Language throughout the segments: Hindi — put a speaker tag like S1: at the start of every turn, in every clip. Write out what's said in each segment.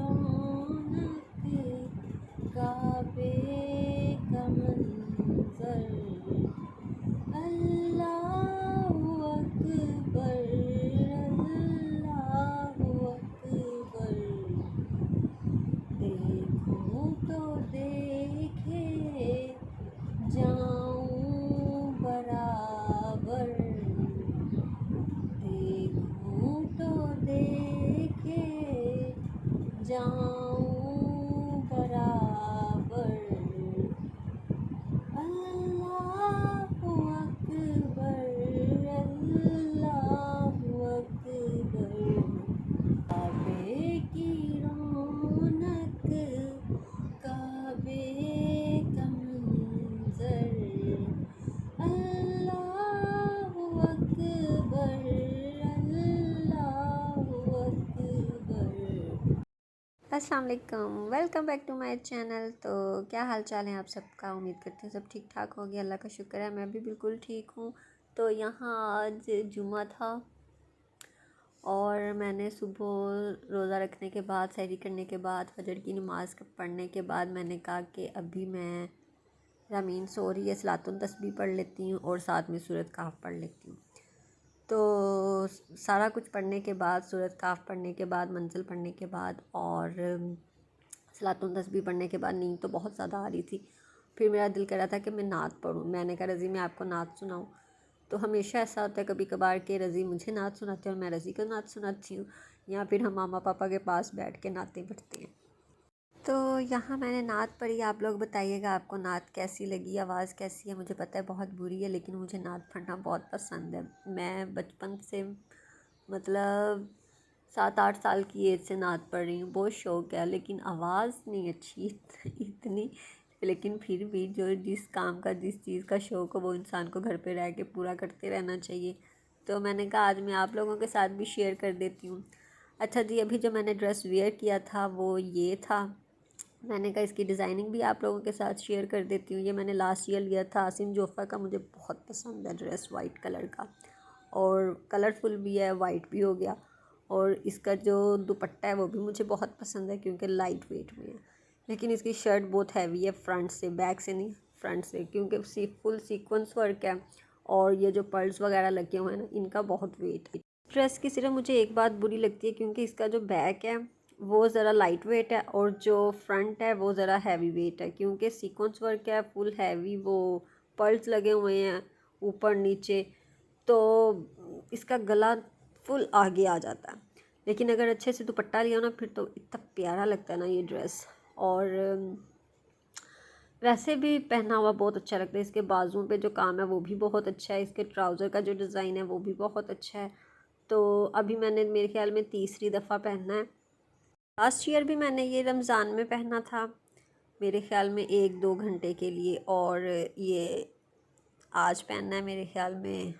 S1: रौनक काबे का मंजर। अल्लाहु अकबर, अल्लाहु अकबर। देखूं तो देखे जाऊं बराबर, देखूं तो देखे जाऊं बराबर। अल्लाहु अकबर, अल्लाहु अकबर। काबे की रौनक, काबे का मंजर। अल्लाहु अकबर, अल्लाहु अकबर। अस्सलाम वालेकुम, welcome back to my channel. तो क्या हाल चाल है आप सबका? उम्मीद करते हैं सब ठीक ठाक हो गया। अल्लाह का शुक्र है, मैं भी बिल्कुल ठीक हूँ। तो यहाँ आज जुम्मा था और मैंने सुबह रोज़ा रखने के बाद, सहरी करने के बाद, फजर की नमाज़ पढ़ने के बाद मैंने कहा कि अभी मैं रामीन सो रही है, सलातुन तस्बीह पढ़ लेती हूँ और साथ में सूरत काफ पढ़ लेती हूँ। तो सारा कुछ पढ़ने के बाद, सूरत काफ पढ़ने के बाद, मंजिल पढ़ने के बाद और सलातुन तस्बीह पढ़ने के बाद नींद तो बहुत ज़्यादा आ रही थी। फिर मेरा दिल कर रहा था कि मैं नात पढ़ूँ। मैंने कहा रज़ी मैं आपको नात सुनाऊँ। तो हमेशा ऐसा होता है कभी कभार के रज़ी मुझे नात सुनाते हैं और मैं रज़ी को नात सुनाती हूँ, या फिर हम मामा पापा के पास बैठ के नातें पढ़ते हैं। तो यहाँ मैंने नात पढ़ी। आप लोग बताइएगा आपको नात कैसी लगी, आवाज़ कैसी है। मुझे पता है बहुत बुरी है, लेकिन मुझे नात पढ़ना बहुत पसंद है। मैं बचपन से मतलब 7-8 साल की एज से नात पढ़ रही हूँ। बहुत शौक़ है, लेकिन आवाज़ नहीं अच्छी इतनी। लेकिन फिर भी जो जिस काम का, जिस चीज़ का शौक़ हो वो इंसान को घर पे रह के पूरा करते रहना चाहिए। तो मैंने कहा आज मैं आप लोगों के साथ भी शेयर कर देती हूँ। अच्छा जी, अभी जो मैंने ड्रेस वेयर किया था वो ये था। मैंने कहा इसकी डिज़ाइनिंग भी आप लोगों के साथ शेयर कर देती हूँ। ये मैंने लास्ट ईयर लिया था आसिम जोफ़ा का। मुझे बहुत पसंद है ड्रेस, वाइट कलर का, और कलरफुल भी है, वाइट भी हो गया। और इसका जो दुपट्टा है वो भी मुझे बहुत पसंद है क्योंकि लाइट वेट में है। लेकिन इसकी शर्ट बहुत हैवी है, फ्रंट से, बैक से नहीं, फ्रंट से, क्योंकि फुल सीक्वेंस वर्क है और ये जो पर्ल्स वगैरह लगे हुए हैं ना, इनका बहुत वेट है। ड्रेस की सिर्फ मुझे एक बात बुरी लगती है क्योंकि इसका जो बैक है वो ज़रा लाइट वेट है और जो फ्रंट है वो ज़रा हैवी वेट है, क्योंकि सीक्वेंस वर्क है, फुल हैवी, वो पर्ल्स लगे हुए हैं ऊपर नीचे, तो इसका गला फुल आगे आ जाता है। लेकिन अगर अच्छे से दुपट्टा लिया ना फिर तो इतना प्यारा लगता है ना ये ड्रेस। और वैसे भी पहना हुआ बहुत अच्छा लगता है। इसके बाजुओं पे जो काम है वो भी बहुत अच्छा है। इसके ट्राउज़र का जो डिज़ाइन है वो भी बहुत अच्छा है। तो अभी मैंने मेरे ख्याल में तीसरी दफ़ा पहनना है। लास्ट ईयर भी मैंने ये रमज़ान में पहना था, मेरे ख्याल में 1-2 घंटे के लिए, और ये आज पहनना है मेरे ख्याल में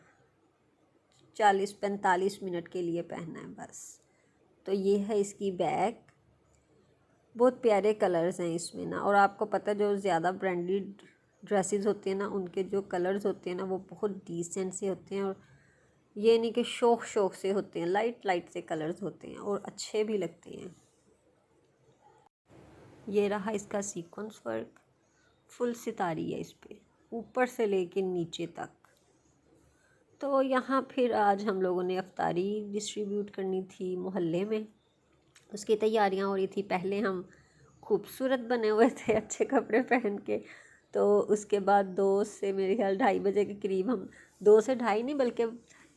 S1: 40-45 मिनट के लिए पहनना है बस। तो ये है इसकी बैग। बहुत प्यारे कलर्स हैं इसमें ना, और आपको पता है जो ज़्यादा ब्रांडेड ड्रेसेस होती हैं ना उनके जो कलर्स होते हैं ना वो बहुत डिसेंट से होते हैं, और ये नहीं कि शौक से होते हैं, लाइट लाइट से कलर्स होते हैं और अच्छे भी लगते हैं। ये रहा इसका सीक्वेंस वर्क, फुल सितारी है इस पर, ऊपर से लेके नीचे तक। तो यहाँ फिर आज हम लोगों ने अफ्तारी डिस्ट्रीब्यूट करनी थी मोहल्ले में, उसकी तैयारियाँ हो रही थी। पहले हम खूबसूरत बने हुए थे अच्छे कपड़े पहन के, तो उसके बाद 2 से मेरे ख्याल 2:30 बजे के करीब, हम 2 से 2:30 नहीं बल्कि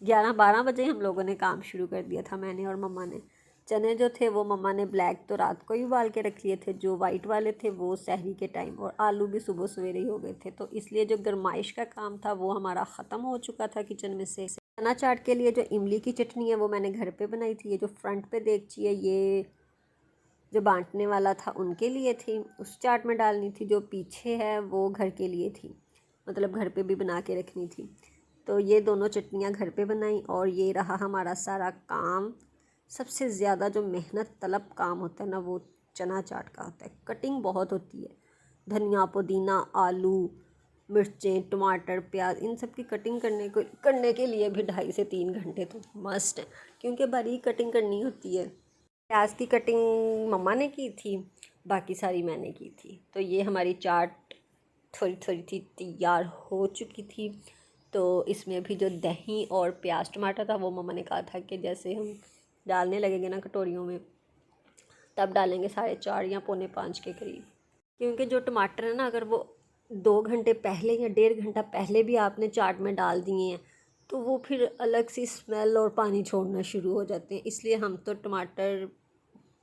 S1: 11-12 बजे हम लोगों ने काम शुरू कर दिया था, मैंने और मम्मा ने। चने जो थे वो मम्मा ने ब्लैक तो रात को ही उबाल के रख लिए थे, जो वाइट वाले थे वो सहरी के टाइम, और आलू भी सुबह सवेरे ही हो गए थे। तो इसलिए जो गरमाइश का काम था वो हमारा ख़त्म हो चुका था किचन में से। चना चाट के लिए जो इमली की चटनी है वो मैंने घर पे बनाई थी। ये जो फ्रंट पे देगची है ये जो बांटने वाला था उनके लिए थी, उस चाट में डालनी थी। जो पीछे है वो घर के लिए थी, मतलब घर पे भी बना के रखनी थी। तो ये दोनों चटनियाँ घर पे बनाई, और ये रहा हमारा सारा काम। सबसे ज़्यादा जो मेहनत तलब काम होता है ना वो चना चाट का होता है। कटिंग बहुत होती है, धनिया, पुदीना, आलू, मिर्चें, टमाटर, प्याज, इन सब की कटिंग करने के लिए भी 2.5 से 3 घंटे तो मस्ट है, क्योंकि बारीक कटिंग करनी होती है। प्याज की कटिंग मम्मा ने की थी, बाकी सारी मैंने की थी। तो ये हमारी चाट थोड़ी थोड़ी थी तैयार हो चुकी थी। तो इसमें भी जो दही और प्याज टमाटर था वो मम्मा ने कहा था कि जैसे हम डालने लगेंगे ना कटोरियों में, तब डालेंगे 4:30 या 4:45 के करीब। क्योंकि जो टमाटर है ना, अगर वो 2 घंटे पहले या 1.5 घंटा पहले भी आपने चाट में डाल दिए हैं तो वो फिर अलग सी स्मेल और पानी छोड़ना शुरू हो जाते हैं। इसलिए हम तो टमाटर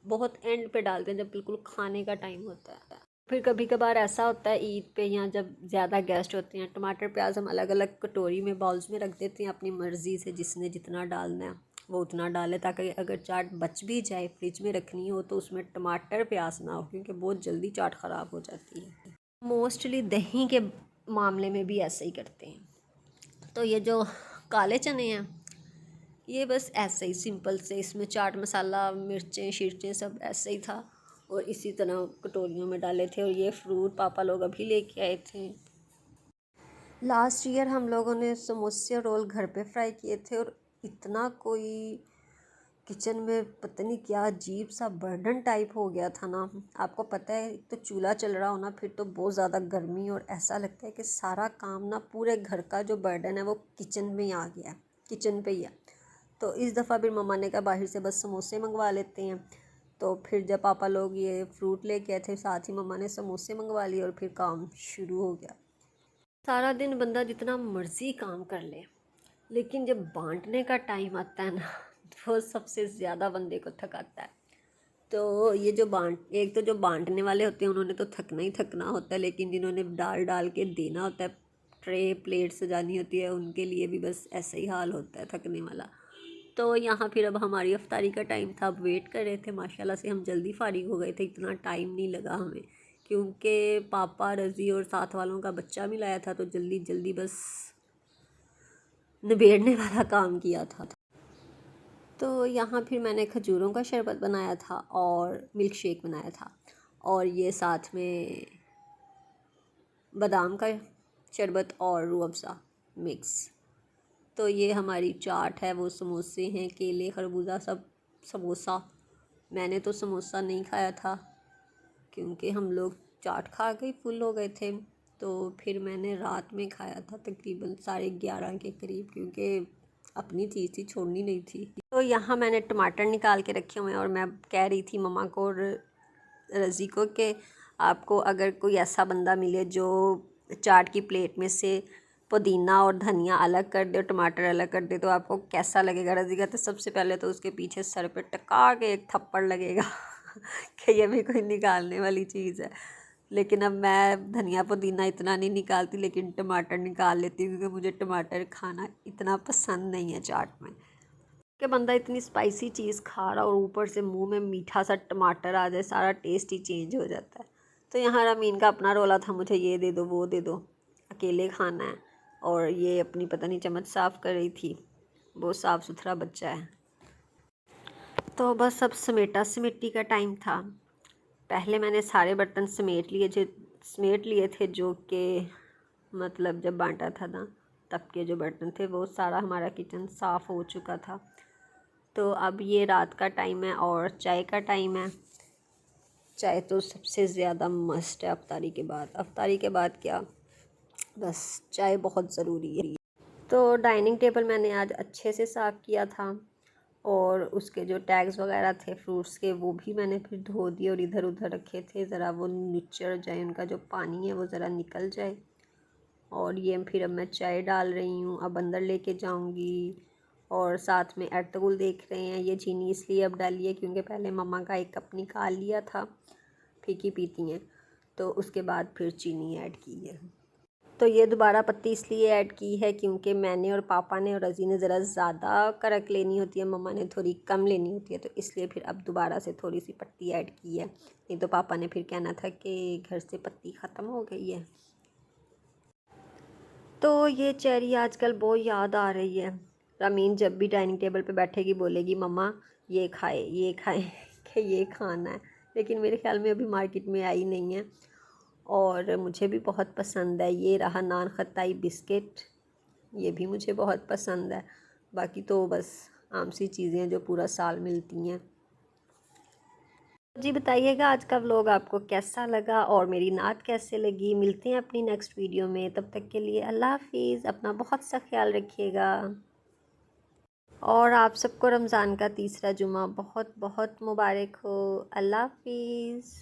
S1: बहुत एंड पे डालते हैं, जब बिल्कुल खाने का टाइम होता है। फिर कभी कभार ऐसा होता है ईद पे या जब ज़्यादा गेस्ट होते हैं, टमाटर प्याज हम अलग अलग कटोरी में बाउल्स में रख देते हैं अपनी मर्ज़ी से, जिसने जितना डालना है वो उतना डाले, ताकि अगर चाट बच भी जाए फ्रिज में रखनी हो तो उसमें टमाटर प्याज ना हो, क्योंकि बहुत जल्दी चाट ख़राब हो जाती है। मोस्टली दही के मामले में भी ऐसे ही करते हैं। तो ये जो काले चने हैं ये बस ऐसे ही सिंपल से, इसमें चाट मसाला मिर्चें शिर्चें सब ऐसे ही था और इसी तरह कटोरियों में डाले थे। और ये फ्रूट पापा लोग अभी लेके आए थे। लास्ट ईयर हम लोगों ने समोसे रोल घर पे फ्राई किए थे और इतना कोई किचन में पता नहीं क्या अजीब सा बर्डन टाइप हो गया था ना। आपको पता है, तो चूल्हा चल रहा हो ना, फिर तो बहुत ज़्यादा गर्मी और ऐसा लगता है कि सारा काम ना, पूरे घर का जो बर्डन है वो किचन में ही आ गया, किचन पे ही है। तो इस दफ़ा भी मम्मा ने कहा बाहर से बस समोसे मंगवा लेते हैं। तो फिर जब पापा लोग ये फ्रूट लेके आए थे, साथ ही मम्मा ने समोसे मंगवा लिए और फिर काम शुरू हो गया। सारा दिन बंदा जितना मर्ज़ी काम कर ले, लेकिन जब बांटने का टाइम आता है ना तो सबसे ज़्यादा बंदे को थकाता है। तो ये जो एक तो जो बांटने वाले होते हैं उन्होंने तो थकना ही थकना होता है, लेकिन जिन्होंने डाल डाल के देना होता है, ट्रे प्लेट सजानी होती है, उनके लिए भी बस ऐसा ही हाल होता है, थकने वाला। तो यहाँ फिर अब हमारी अफ्तारी का टाइम था, अब वेट कर रहे थे। माशाल्लाह से हम जल्दी फारिग हो गए थे, इतना टाइम नहीं लगा हमें, क्योंकि पापा रज़ी और साथ वालों का बच्चा भी लाया था, तो जल्दी जल्दी बस निबेड़ने वाला काम किया था। तो यहाँ फिर मैंने खजूरों का शरबत बनाया था और मिल्क शेक बनाया था, और ये साथ में बादाम का शरबत और रूह अफ़ज़ा मिक्स। तो ये हमारी चाट है, वो समोसे हैं, केले खरबूजा सब, समोसा। मैंने तो समोसा नहीं खाया था क्योंकि हम लोग चाट खा के फुल हो गए थे। तो फिर मैंने रात में खाया था तकरीबन 11:30 के करीब, क्योंकि अपनी चीज़ थी, छोड़नी नहीं थी। तो यहाँ मैंने टमाटर निकाल के रखे हुए हैं और मैं कह रही थी मम्मा को और रज़ी को कि आपको अगर कोई ऐसा बंदा मिले जो चाट की प्लेट में से पुदीना और धनिया अलग कर दे और टमाटर अलग कर दे तो आपको कैसा लगेगा। रज़ी कहते सबसे पहले तो उसके पीछे सर पे टका के एक थप्पड़ लगेगा कि ये भी कोई निकालने वाली चीज़ है। लेकिन अब मैं धनिया पुदीना इतना नहीं निकालती, लेकिन टमाटर निकाल लेती हूँ, क्योंकि मुझे टमाटर खाना इतना पसंद नहीं है चाट में। कि बंदा इतनी स्पाइसी चीज़ खा रहा और ऊपर से मुंह में मीठा सा टमाटर आ जाए, सारा टेस्ट ही चेंज हो जाता है। तो यहाँ रमीन का अपना रोला था, मुझे ये दे दो वो दे दो, अकेले खाना है। और ये अपनी पता नहीं चम्मच साफ़ कर रही थी, बहुत साफ़ सुथरा बच्चा है। तो बस सब समेटा समेटी का टाइम था। पहले मैंने सारे बर्तन समेट लिए थे जो कि मतलब जब बांटा था ना तब के जो बर्तन थे, वो सारा हमारा किचन साफ़ हो चुका था। तो अब ये रात का टाइम है और चाय का टाइम है। चाय तो सबसे ज़्यादा मस्ट है अफ्तारी के बाद। अफ्तारी के बाद क्या, बस चाय बहुत ज़रूरी है। तो डाइनिंग टेबल मैंने आज अच्छे से साफ़ किया था और उसके जो टैग्स वगैरह थे फ्रूट्स के वो भी मैंने फिर धो दिए और इधर उधर रखे थे, ज़रा वो निचड़ जाए, उनका जो पानी है वो ज़रा निकल जाए। और ये फिर अब मैं चाय डाल रही हूँ, अब अंदर लेके जाऊँगी। और साथ में अर्तुगरुल देख रहे हैं, ये चीनी इसलिए अब डाली है क्योंकि पहले मम्मा का एक कप निकाल लिया था, फीकी पीती हैं, तो उसके बाद फिर चीनी ऐड की है। तो ये दोबारा पत्ती इसलिए ऐड की है क्योंकि मैंने और पापा ने और रज़ी ने ज़रा ज़्यादा कड़क लेनी होती है, मम्मा ने थोड़ी कम लेनी होती है, तो इसलिए फिर अब दोबारा से थोड़ी सी पत्ती ऐड की है। नहीं तो पापा ने फिर कहना था कि घर से पत्ती ख़त्म हो गई है। तो ये चेरी आजकल बहुत याद आ रही है। रमीन जब भी डाइनिंग टेबल पे बैठेगी बोलेगी मम्मा ये खाए ये खाए कि ये खाना है, लेकिन मेरे ख्याल में अभी मार्केट में आई नहीं है। और मुझे भी बहुत पसंद है। ये रहा नान खताई बिस्किट, ये भी मुझे बहुत पसंद है। बाकी तो बस आम सी चीज़ें जो पूरा साल मिलती हैं। जी बताइएगा आज का व्लॉग आपको कैसा लगा और मेरी नात कैसे लगी। मिलते हैं अपनी नेक्स्ट वीडियो में, तब तक के लिए अल्लाह हाफिज़। अपना बहुत सा ख्याल रखिएगा और आप सबको रमज़ान का तीसरा जुमा बहुत बहुत मुबारक हो। अल्लाह हाफिज़।